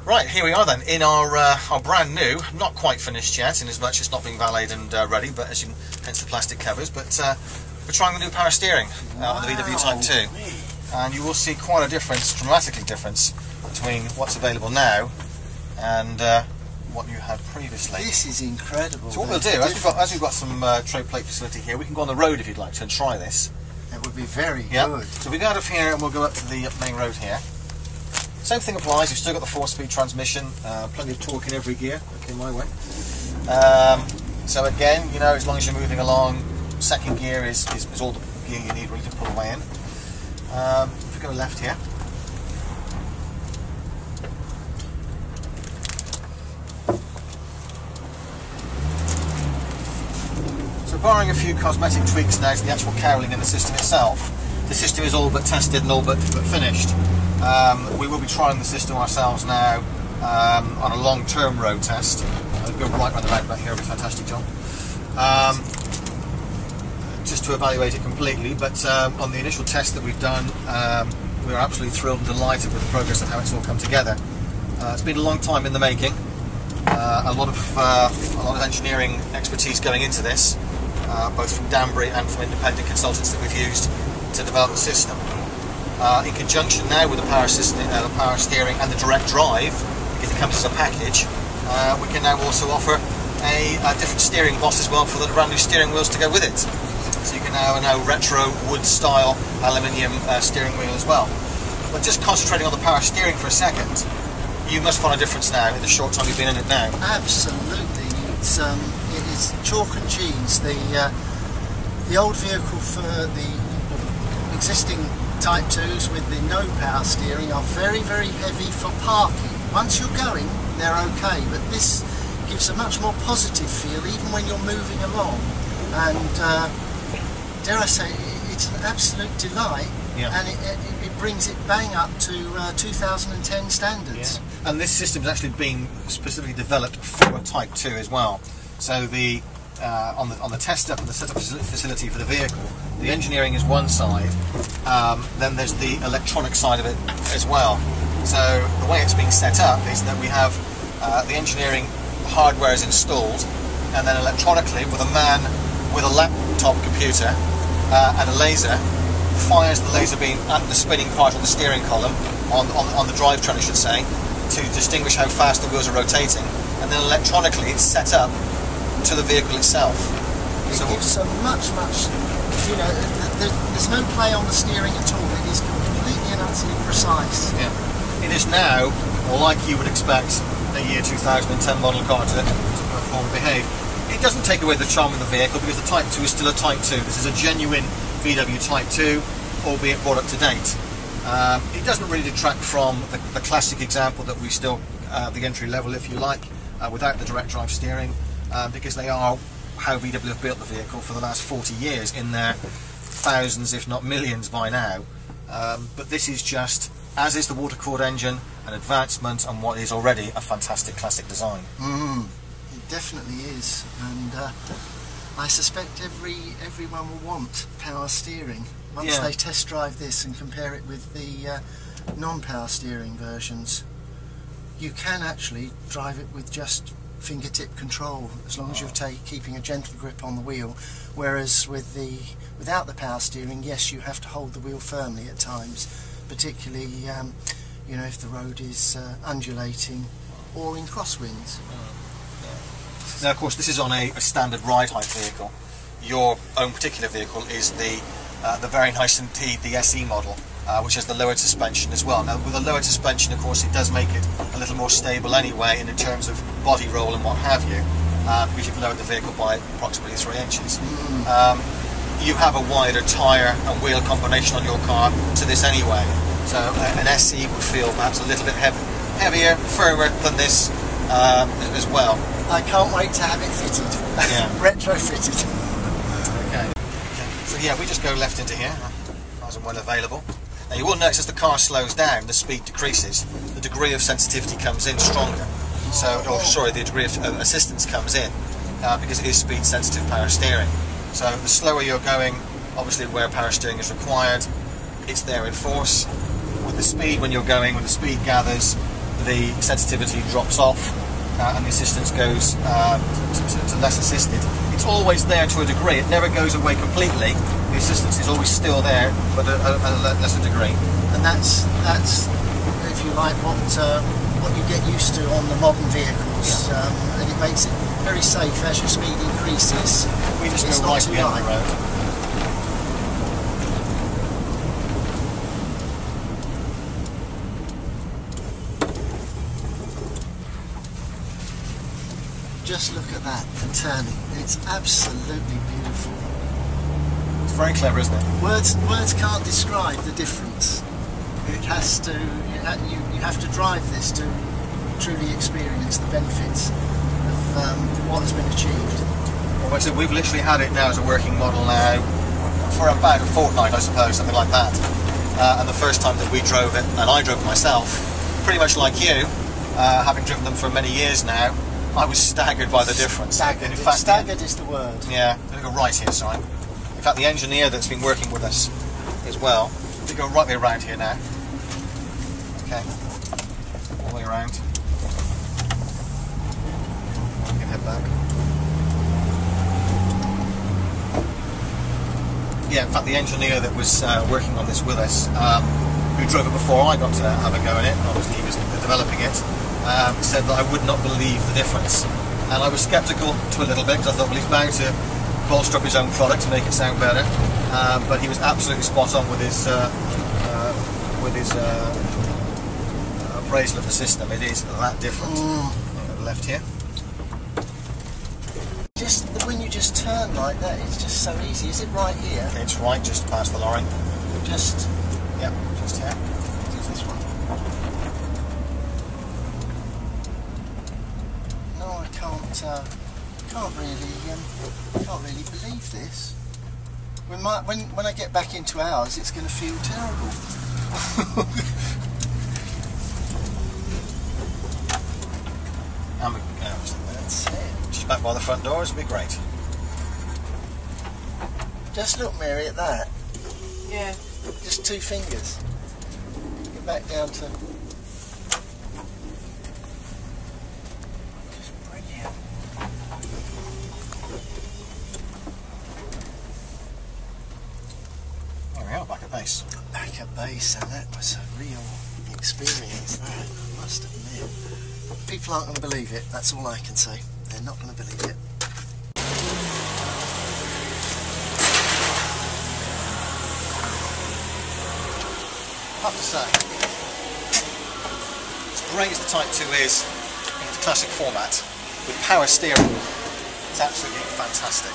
Right, here we are then, in our brand new, not quite finished yet, in as much it's not being valeted and ready, but as you can, hence the plastic covers, but we're trying the new power steering on the VW Type 2. And you will see quite a difference, dramatically difference, between what's available now and what you had previously. This is incredible. So what we'll do, as we've got some trade plate facility here, we can go on the road if you'd like to and try this. That would be very good. So we go out of here and we'll go up to the main road here. Same thing applies, you've still got the 4-speed transmission, plenty of torque in every gear, okay, my way. So again, you know, as long as you're moving along, second gear is all the gear you need really to pull away in. If we go left here, so barring a few cosmetic tweaks now to the actual cowling in the system itself, the system is all but tested and all but finished. We will be trying the system ourselves now on a long-term road test. I'll go right around the roundabout here, it'll be a fantastic job. Just to evaluate it completely, but on the initial test that we've done, we're absolutely thrilled and delighted with the progress and how it's all come together. It's been a long time in the making, a lot of engineering expertise going into this, both from Danbury and from independent consultants that we've used to develop the system. In conjunction now with the power system, the power steering and the direct drive, because it comes as a package, we can now also offer a different steering boss as well for the brand new steering wheels to go with it. So you can now have a retro wood style aluminium steering wheel as well. But just concentrating on the power steering for a second, you must find a difference now in the short time you've been in it now. Absolutely, it is chalk and cheese. The old vehicle for the existing Type 2s with the no power steering are very, very heavy for parking. Once you're going, they're okay, but this gives a much more positive feel even when you're moving along. And dare I say, it's an absolute delight, and it brings it bang up to 2010 standards. Yeah. And this system has actually been specifically developed for a Type 2 as well. So the on the test up and the setup facility for the vehicle, the engineering is one side, then there's the electronic side of it as well. So the way it's being set up is that we have the engineering hardware is installed, and then electronically with a man with a laptop computer and a laser fires the laser beam at the spinning part on the steering column, on the drivetrain I should say, to distinguish how fast the wheels are rotating, and then electronically it's set up to the vehicle itself. It gives a much, you know, there's no play on the steering at all. It is completely and utterly precise. Yeah. It is now, like you would expect a year 2010 model car to perform and behave. It doesn't take away the charm of the vehicle because the Type 2 is still a Type 2. This is a genuine VW Type 2, albeit brought up to date. It doesn't really detract from the classic example that we still, the entry level if you like, without the direct drive steering, because they are how VW have built the vehicle for the last 40 years in their thousands if not millions by now. But this is just, as is the water cooled engine, an advancement on what is already a fantastic classic design. It definitely is, and I suspect everyone will want power steering once they test drive this and compare it with the non-power steering versions. You can actually drive it with just fingertip control as long as you're keeping a gentle grip on the wheel, whereas without the power steering, yes, you have to hold the wheel firmly at times, particularly you know, if the road is undulating or in crosswinds. Now of course this is on a standard ride height vehicle. Your own particular vehicle is the very nice indeed, the SE model, which has the lowered suspension as well. Now with the lowered suspension of course it does make it a little more stable anyway in terms of body roll and what have you, because you've lowered the vehicle by approximately 3 inches. You have a wider tyre and wheel combination on your car to this anyway, so an SE would feel perhaps a little bit heavier, firmer than this as well. I can't wait to have it fitted, retrofitted. Okay. So yeah, we just go left into here, as and when available. Now you will notice as the car slows down, the speed decreases, the degree of sensitivity comes in stronger. So, or sorry, the degree of assistance comes in because it is speed sensitive power steering. So the slower you're going obviously where power steering is required, it's there in force. With the speed, when you're going, when the speed gathers, the sensitivity drops off and the assistance goes to less assisted. It's always there to a degree, it never goes away completely. The assistance is always still there, but at a lesser degree. And that's if you like, what you get used to on the modern vehicles, and it makes it very safe as your speed increases. We just go right behind the road. Just look at that, the turning. It's absolutely beautiful. It's very clever, isn't it? Words can't describe the difference. It has to. You have to drive this to truly experience the benefits of what has been achieved. Well, like I said, we've literally had it now as a working model now for about a fortnight, I suppose, something like that. And the first time that we drove it, and I drove it myself, pretty much like you, having driven them for many years now, I was staggered by the difference. Staggered. In fact, Staggered is the word. Yeah, let me go right here, sorry. In fact, the engineer that's been working with us as well, we go right way around here now. Okay, all the way around. You can head back. Yeah, in fact, the engineer that was working on this with us, who drove it before I got to have a go in it, obviously he was developing it, said that I would not believe the difference. And I was sceptical to a little bit, because I thought, well, he's bound to bolster up his own product to make it sound better. But he was absolutely spot on with his appraisal of the system. It is that different. Left here. Just when you just turn like that, it's just so easy. Is it right here? It's right, just past the lorry. Just. Yep, just here. Is this one? No, I can't really believe this. When I get back into ours, it's going to feel terrible. That's it. Just back by the front doors would be great. Just look, Mary, at that. Yeah. Just 2 fingers. Get back down to. Just brilliant. There we are, back at base. Back at base, and that was a real experience, that, I must admit. People aren't going to believe it, that's all I can say. They're not going to believe it. I have to say, as great as the Type 2 is in its classic format, with power steering, it's absolutely fantastic.